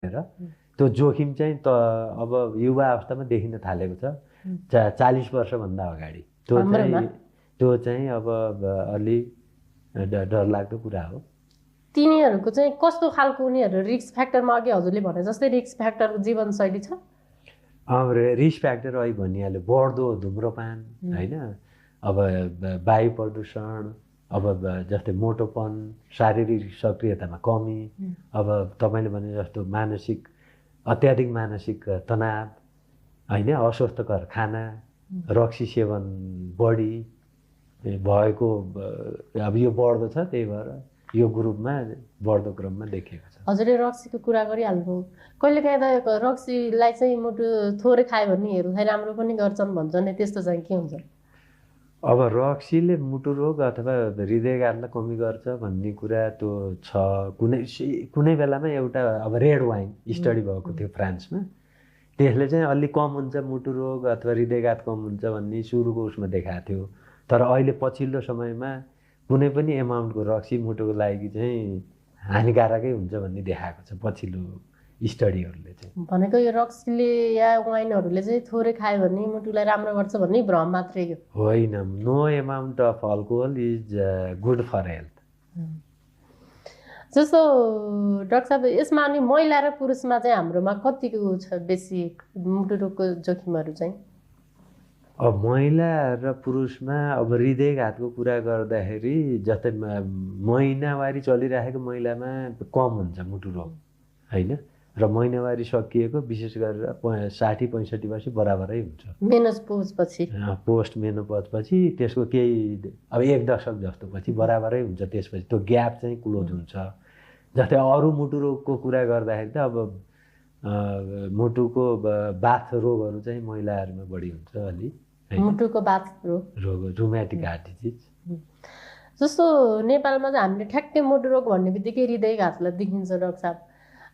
भनेर त्यो जोखिम चाहिँ त अब युवा अवस्थामा देखिन थालेको छ 40 वर्षभन्दा अगाडि त्यो चाहिँ अब अलि डरलाग्दो कुरा हो। तिनीहरूको चाहिँ कस्तो खालको उनीहरू रिस्क फ्याक्टरमा अघि हजुरले भने जस्तै रिस्क फ्याक्टरको जीवनशैली छ? रिस्क फ्याक्टर अहिले भनिहाल्यो, बढ्दो धुम्रपान होइन, अब वायु प्रदूषण, अब जस्तै मोटोपन, शारीरिक सक्रियतामा कमी, अब तपाईँले भने जस्तो अत्याधिक मानसिक तनाव होइन, अस्वस्थकर खाना, रक्सी सेवन बढी भएको अब यो बढ्दो छ। त्यही भएर यो ग्रुपमा बढ्दो क्रममा देखिएको छ। हजुरले रक्सीको कुरा गरिहाल्नु, कहिलेकाहीँ त रक्सीलाई चाहिँ मुटु थोरै खायो भनेहरू चाहिँ राम्रो पनि गर्छन् भन्छन् नि, त्यस्तो चाहिँ के हुन्छ? अब रक्सीले मुटु रोग अथवा हृदयघातलाई कमी गर्छ भन्ने कुरा त्यो छ। कुनै बेलामा एउटा अब रेड वाइन स्टडी भएको थियो फ्रान्समा, त्यसले चाहिँ अलि कम हुन्छ मुटु रोग अथवा हृदयघात कम हुन्छ भन्ने सुरुको उसमा देखाएको थियो। तर अहिले पछिल्लो समयमा कुनै पनि एमाउन्टको रक्सी मुटुको लागि चाहिँ हानिकारकै हुन्छ भन्ने देखाएको छ पछिल्लो स्टडीहरूले चाहिँ। भनेको यो रक्सीले या वाइनहरूले चाहिँ थोरै खायो भने मुटुलाई राम्रो गर्छ भन्ने भ्रम मात्रै हो, होइन। No amount of alcohol is good for health. जस्तो डाक्टर साहब, यसमा अनि महिला र पुरुषमा चाहिँ हाम्रोमा कतिको छ बेसी मुटु रोगको जोखिमहरू चाहिँ? अब महिला र पुरुषमा अब हृदयघातको कुरा गर्दाखेरि जस्तै महिनावारी चलिरहेको महिलामा कम हुन्छ मुटु रोग होइन, र महिनावारी सकिएको विशेष गरेर 60-65 वर्ष बराबरै हुन्छ। मेनोपौजपछि, पोस्ट मेनोपौजपछि त्यसको केही अब 1 दशक जस्तो पछि बराबरै हुन्छ। त्यसपछि त्यो ग्याप चाहिँ क्लोज हुन्छ। जस्तै अरू मुटु रोगको कुरा गर्दाखेरि त अब मुटुको बाथ रोगहरू चाहिँ महिलाहरूमा बढी हुन्छ अलि। मुटुको बाथ रोग रुमेटिक हार्ट डिजिज। जस्तो नेपालमा चाहिँ हामीले ठ्याक्कै मुटु रोग भन्ने बित्तिकै हृदयघातलाई देखिन्छ। डाक्टर साहब,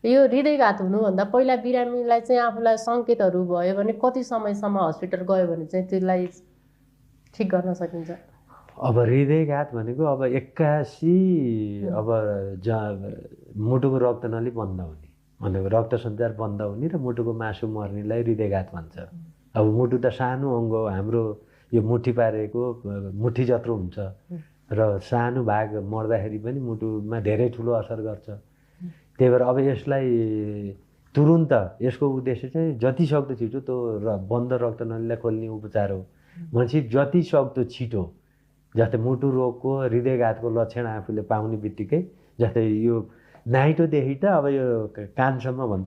यो हृदयघात हुनुभन्दा पहिला बिरामीलाई चाहिँ आफूलाई सङ्केतहरू भयो भने कति समयसम्म हस्पिटल गयो भने चाहिँ त्यसलाई ठिक गर्न सकिन्छ? अब हृदयघात भनेको अब 81 अब मुटुको रक्तनली बन्द हुने भनेको रक्त सञ्चार बन्द हुने र मुटुको मासु मर्नेलाई हृदयघात भन्छ। अब मुटु त सानो अङ्ग हो हाम्रो, यो मुठी पारेको मुठी जत्रो हुन्छ र सानो भाग मर्दाखेरि पनि मुटुमा धेरै ठुलो असर गर्छ। त्यही भएर अब यसलाई तुरुन्त यसको उद्देश्य चाहिँ जति सक्दो छिटो त्यो बन्द रक्तनलीलाई खोल्ने उपचार हो। भनेपछि जति सक्दो छिटो, जस्तै मुटु रोगको हृदयघातको लक्षण आफूले पाउने बित्तिकै, जस्तै यो नाइटोदेखि त अब यो कानसम्म